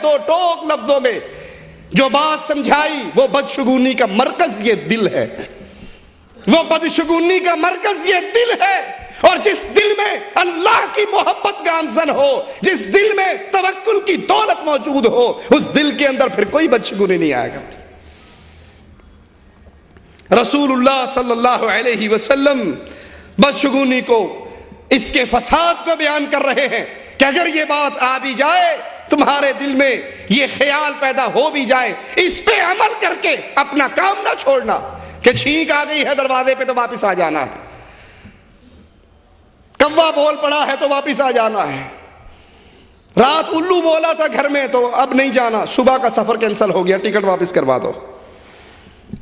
دو ٹوک لفظوں میں جو بات سمجھائی، وہ بدشگونی کا مرکز یہ دل ہے، وہ بدشگونی کا مرکز یہ دل ہے۔ اور جس دل میں اللہ کی محبت گامزن ہو، جس دل میں توکل کی دولت موجود ہو، اس دل کے اندر پھر کوئی بدشگونی نہیں آیا کرتی۔ رسول اللہ صلی اللہ علیہ وسلم بدشگونی کو، اس کے فساد کو بیان کر رہے ہیں کہ اگر یہ بات آ بھی جائے، تمہارے دل میں یہ خیال پیدا ہو بھی جائے، اس پہ عمل کر کے اپنا کام نہ چھوڑنا کہ چھینک آ گئی ہے دروازے پہ تو واپس آ جانا ہے، کوا بول پڑا ہے تو واپس آ جانا ہے، رات الو بولا تھا گھر میں تو اب نہیں جانا، صبح کا سفر کینسل ہو گیا، ٹکٹ واپس کروا دو۔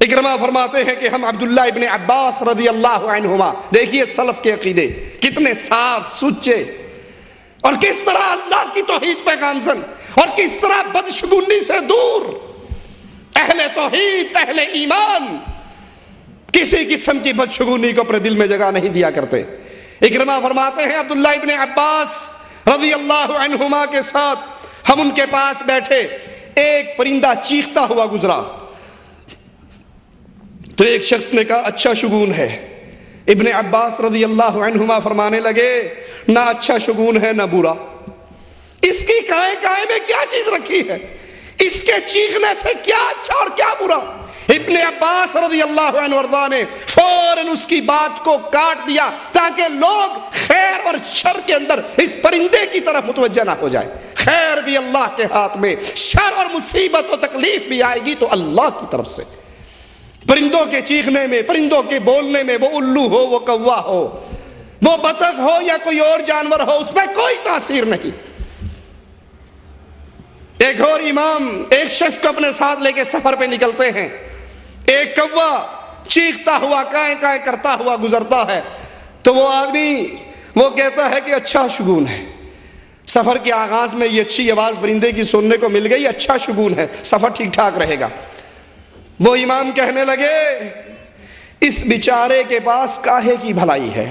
اکرمہ فرماتے ہیں کہ ہم عبداللہ ابن عباس رضی اللہ عنہما، دیکھیے سلف کے عقیدے کتنے صاف سچے، اور کس طرح اللہ کی توحید پہ گامزن، اور کس طرح بدشگونی سے دور، اہل توحید اہل ایمان کسی قسم کی بدشگونی کو اپنے دل میں جگہ نہیں دیا کرتے۔ اکرمہ فرماتے ہیں عبداللہ ابن عباس رضی اللہ عنہما کے ساتھ ہم ان کے پاس بیٹھے، ایک پرندہ چیختا ہوا گزرا تو ایک شخص نے کہا اچھا شگون ہے۔ ابن عباس رضی اللہ عنہما فرمانے لگے نہ اچھا شگون ہے نہ برا، اس کی کائے کائے میں کیا چیز رکھی ہے، اس کے چیخنے سے کیا اچھا اور کیا برا۔ ابن عباس رضی اللہ عنہ وارضاہ نے فوراً اس کی بات کو کاٹ دیا تاکہ لوگ خیر اور شر کے اندر اس پرندے کی طرف متوجہ نہ ہو جائے۔ خیر بھی اللہ کے ہاتھ میں، شر اور مصیبت و تکلیف بھی آئے گی تو اللہ کی طرف سے۔ پرندوں کے چیخنے میں، پرندوں کے بولنے میں، وہ الو ہو، وہ کوا ہو، وہ بطخ ہو یا کوئی اور جانور ہو، اس میں کوئی تاثیر نہیں۔ ایک اور امام ایک شخص کو اپنے ساتھ لے کے سفر پہ نکلتے ہیں، ایک کوا چیختا ہوا کائیں کائیں کرتا ہوا گزرتا ہے تو وہ آدمی وہ کہتا ہے کہ اچھا شگون ہے، سفر کے آغاز میں یہ اچھی آواز پرندے کی سننے کو مل گئی، اچھا شگون ہے، سفر ٹھیک ٹھاک رہے گا۔ وہ امام کہنے لگے اس بیچارے کے پاس کاہے کی بھلائی ہے،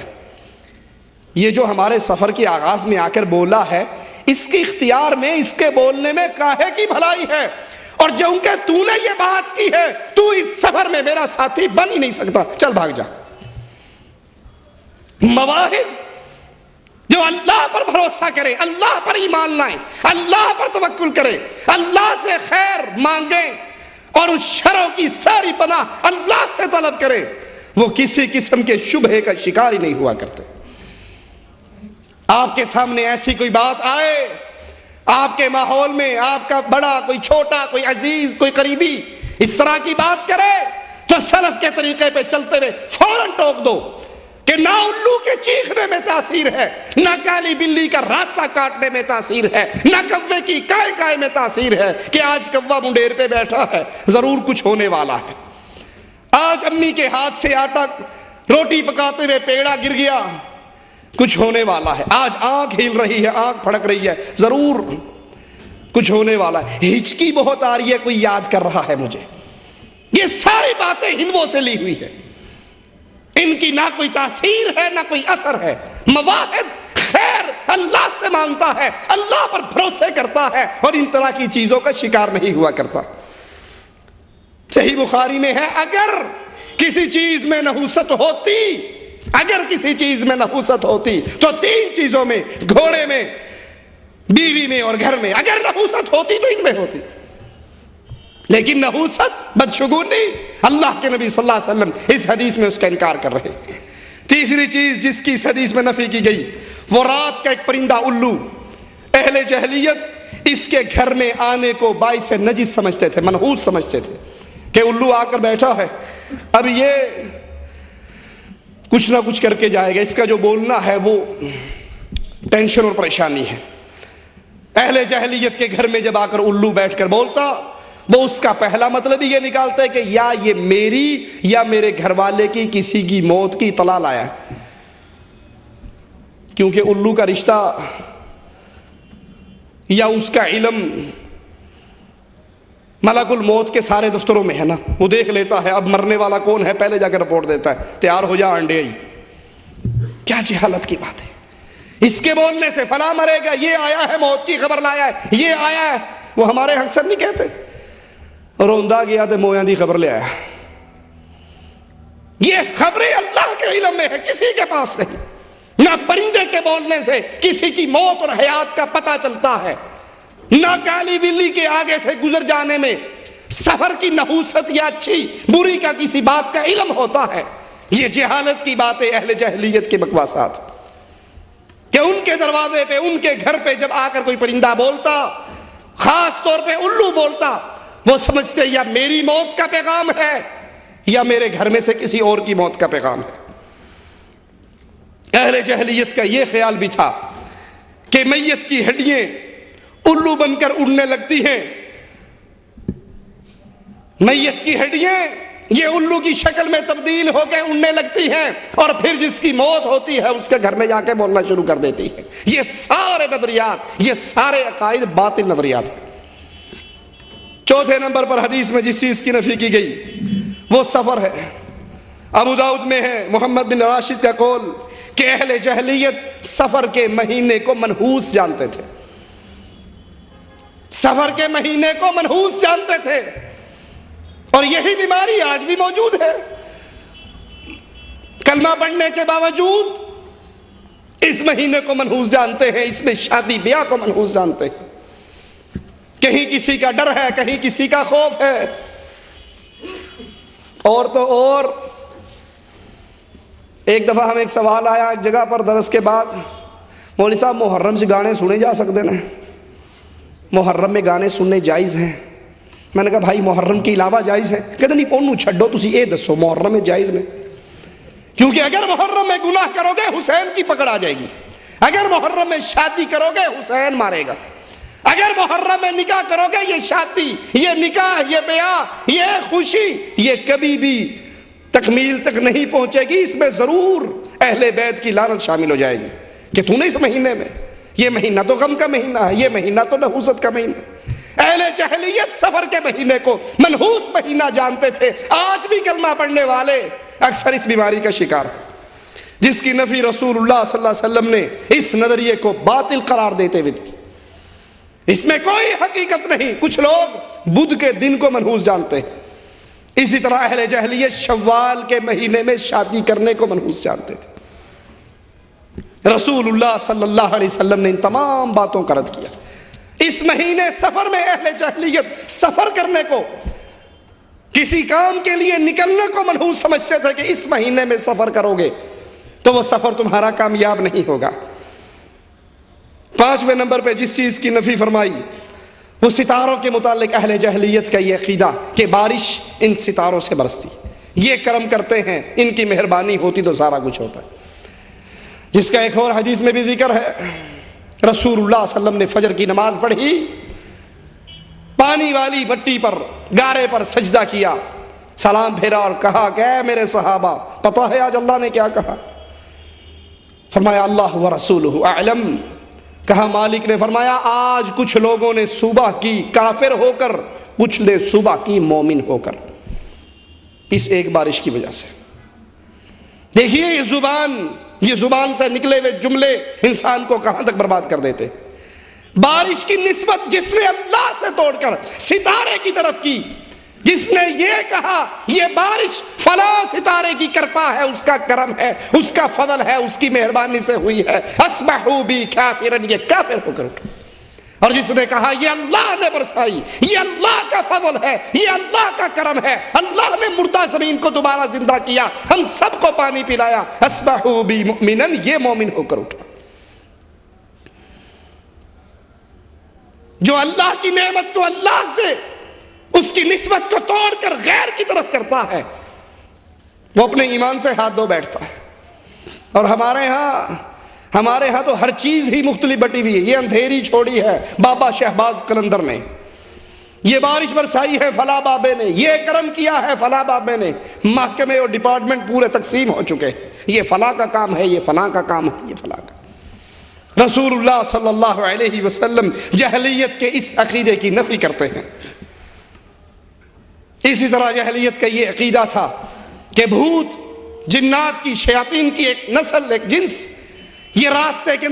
یہ جو ہمارے سفر کے آغاز میں آ کر بولا ہے، اس کے اختیار میں، اس کے بولنے میں کاہے کی بھلائی ہے، اور جو ان کے تو نے یہ بات کی ہے تو اس سفر میں میرا ساتھی بن ہی نہیں سکتا، چل بھاگ جا۔ مواہد جو اللہ پر بھروسہ کرے، اللہ پر ایمان لائیں، اللہ پر توکل کرے، اللہ سے خیر مانگیں اور اس شروں کی ساری پناہ اللہ سے طلب کرے، وہ کسی قسم کے شبہے کا شکار ہی نہیں ہوا کرتے۔ آپ کے سامنے ایسی کوئی بات آئے، آپ کے ماحول میں آپ کا بڑا، کوئی چھوٹا، کوئی عزیز، کوئی قریبی اس طرح کی بات کرے تو سلف کے طریقے پہ چلتے ہوئے فوراً ٹوک دو کہ نہ الو کے چیخنے میں تاثیر ہے، نہ کالی بلی کا راستہ کاٹنے میں تاثیر ہے، نہ کوے کی کائے کائے میں تاثیر ہے کہ آج کوا منڈیر پہ بیٹھا ہے ضرور کچھ ہونے والا ہے، آج امی کے ہاتھ سے آٹا روٹی پکاتے ہوئے پیڑا گر گیا کچھ ہونے والا ہے، آج آنکھ ہل رہی ہے، آنکھ پھڑک رہی ہے ضرور کچھ ہونے والا ہے، ہچکی بہت آ رہی ہے کوئی یاد کر رہا ہے مجھے۔ یہ ساری باتیں ہندوؤں سے لی ہوئی ہے، ان کی نہ کوئی تاثیر ہے نہ کوئی اثر ہے۔ مواہد خیر اللہ سے مانگتا ہے، اللہ پر بھروسے کرتا ہے اور ان طرح کی چیزوں کا شکار نہیں ہوا کرتا۔ صحیح بخاری میں ہے اگر کسی چیز میں نحوست ہوتی، اگر کسی چیز میں نحوست ہوتی تو تین چیزوں میں، گھوڑے میں، بیوی میں اور گھر میں، اگر نحوست ہوتی تو ان میں ہوتی، لیکن نحوست بدشگونی اللہ کے نبی صلی اللہ علیہ وسلم اس حدیث میں اس کا انکار کر رہے۔ تیسری چیز جس کی اس حدیث میں نفی کی گئی وہ رات کا ایک پرندہ الو، اہل جہلیت اس کے گھر میں آنے کو باعث نجس سمجھتے تھے، منحوس سمجھتے تھے کہ الو آ کر بیٹھا ہے، اب یہ کچھ نہ کچھ کر کے جائے گا، اس کا جو بولنا ہے وہ ٹینشن اور پریشانی ہے۔ اہل جہلیت کے گھر میں جب آ کر الو بیٹھ کر بولتا، وہ اس کا پہلا مطلب ہی یہ نکالتا ہے کہ یا یہ میری یا میرے گھر والے کی کسی کی موت کی اطلاع لایا ہے، کیونکہ الو کا رشتہ یا اس کا علم ملک الموت کے سارے دفتروں میں ہے نا، وہ دیکھ لیتا ہے اب مرنے والا کون ہے، پہلے جا کے رپورٹ دیتا ہے، تیار ہو جا انڈے ہی۔ کیا جہالت کی بات ہے، اس کے بولنے سے فلاں مرے گا، یہ آیا ہے موت کی خبر لایا ہے، یہ آیا ہے وہ ہمارے اکثر نہیں کہتے روندا گیا تو مویاں دی خبر لے آیا. یہ خبریں اللہ کے علم میں ہے، کسی کے پاس نہیں. نہ پرندے کے بولنے سے کسی کی موت اور حیات کا پتہ چلتا ہے، نہ کالی بلی کے آگے سے گزر جانے میں سفر کی نحوست یا اچھی بری کا کسی بات کا علم ہوتا ہے. یہ جہالت کی باتیں اہل جاہلیت کے بکواسات کہ ان کے دروازے پہ، ان کے گھر پہ جب آ کر کوئی پرندہ بولتا، خاص طور پہ الو بولتا، وہ سمجھتے یا میری موت کا پیغام ہے یا میرے گھر میں سے کسی اور کی موت کا پیغام ہے. اہل جاہلیت کا یہ خیال بھی تھا کہ میت کی ہڈیاں الو بن کر اڑنے لگتی ہیں. میت کی ہڈیاں یہ الو کی شکل میں تبدیل ہو کے اڑنے لگتی ہیں اور پھر جس کی موت ہوتی ہے اس کے گھر میں جا کے بولنا شروع کر دیتی ہے. یہ سارے نظریات، یہ سارے عقائد باطل نظریات ہیں. چوتھے نمبر پر حدیث میں جس چیز کی نفی کی گئی وہ سفر ہے. ابو داؤد میں ہے محمد بن راشد کا قول کہ اہل جاہلیت سفر کے مہینے کو منحوس جانتے تھے. سفر کے مہینے کو منحوس جانتے تھے، اور یہی بیماری آج بھی موجود ہے. کلمہ پڑھنے کے باوجود اس مہینے کو منحوس جانتے ہیں، اس میں شادی بیاہ کو منحوس جانتے ہیں. کہیں کسی کا ڈر ہے، کہیں کسی کا خوف ہے. اور تو اور ایک دفعہ ہمیں ایک سوال آیا ایک جگہ پر درس کے بعد، مولوی صاحب محرم سے گانے سنے جا سکتے ہیں؟ محرم میں گانے سننے جائز ہیں؟ میں نے کہا بھائی محرم کے علاوہ جائز ہے؟ کہتے نہیں پونو چھڈو تسی اے دسو محرم میں جائز نہیں. کیونکہ اگر محرم میں گناہ کرو گے حسین کی پکڑ آ جائے گی. اگر محرم میں شادی کرو گے حسین مارے گا. اگر محرم میں نکاح کرو گے یہ شادی، یہ نکاح، یہ بیاہ، یہ خوشی، یہ کبھی بھی تکمیل تک نہیں پہنچے گی. اس میں ضرور اہل بیت کی لعنت شامل ہو جائے گی کہ تو نے اس مہینے میں، یہ مہینہ تو غم کا مہینہ ہے، یہ مہینہ تو نحوست کا مہینہ ہے. اہل جاہلیت سفر کے مہینے کو منحوس مہینہ جانتے تھے. آج بھی کلمہ پڑھنے والے اکثر اس بیماری کا شکار ہیں، جس کی نفی رسول اللہ صلی اللہ علیہ وسلم نے اس نظریے کو باطل قرار دیتے ہوئے کی. اس میں کوئی حقیقت نہیں. کچھ لوگ بدھ کے دن کو منحوس جانتے ہیں. اسی طرح اہل جاہلیت شوال کے مہینے میں شادی کرنے کو منحوس جانتے تھے. رسول اللہ صلی اللہ علیہ وسلم نے ان تمام باتوں کا رد کیا. اس مہینے سفر میں اہل جاہلیت سفر کرنے کو، کسی کام کے لیے نکلنے کو منحوس سمجھتے تھے کہ اس مہینے میں سفر کرو گے تو وہ سفر تمہارا کامیاب نہیں ہوگا. پانچویں نمبر پہ جس چیز کی نفی فرمائی وہ ستاروں کے متعلق اہل جاہلیت کا یہ عقیدہ کہ بارش ان ستاروں سے برستی، یہ کرم کرتے ہیں، ان کی مہربانی ہوتی تو سارا کچھ ہوتا ہے. جس کا ایک اور حدیث میں بھی ذکر ہے، رسول اللہ صلی اللہ علیہ وسلم نے فجر کی نماز پڑھی، پانی والی مٹی پر، گارے پر سجدہ کیا، سلام پھیرا اور کہا کہ اے میرے صحابہ، پتہ ہے آج اللہ نے کیا کہا؟ فرمایا اللہ ورسولہ اعلم. کہا مالک نے فرمایا آج کچھ لوگوں نے صبح کی کافر ہو کر، کچھ نے صبح کی مومن ہو کر، اس ایک بارش کی وجہ سے. دیکھیے یہ زبان سے نکلے ہوئے جملے انسان کو کہاں تک برباد کر دیتے. بارش کی نسبت جس نے اللہ سے توڑ کر ستارے کی طرف کی، جس نے یہ کہا یہ بارش فلاں ستارے کی کرپا ہے، اس کا کرم ہے، اس کا فضل ہے، اس کی مہربانی سے ہوئی ہے، اصبحوا بی کافرن، یہ کافر ہو کر اٹھا. اور جس نے کہا یہ اللہ نے برسائی، یہ اللہ کا فضل ہے، یہ اللہ کا کرم ہے، اللہ نے مردہ زمین کو دوبارہ زندہ کیا، ہم سب کو پانی پلایا، اصبحوا بی مؤمنن، یہ مومن ہو کر اٹھا. جو اللہ کی نعمت کو اللہ سے اس کی نسبت کو توڑ کر غیر کی طرف کرتا ہے وہ اپنے ایمان سے ہاتھ دھو بیٹھتا ہے. اور ہمارے ہاں تو ہر چیز ہی مختلف بٹی ہوئی ہے. یہ اندھیری چھوڑی ہے بابا شہباز قلندر نے، یہ بارش برسائی ہے فلاں بابے نے، یہ کرم کیا ہے فلاں بابے نے. محکمے اور ڈپارٹمنٹ پورے تقسیم ہو چکے، یہ فلاں کا کام ہے، یہ فلاں کا کام ہے، یہ فلاں کا. رسول اللہ صلی اللہ علیہ وسلم جاہلیت کے اس عقیدے کی نفی کرتے ہیں. اسی طرح جاہلیت کا یہ عقیدہ تھا کہ بھوت، جنات کی، شیاطین کی ایک نسل، ایک جنس یہ راستے کے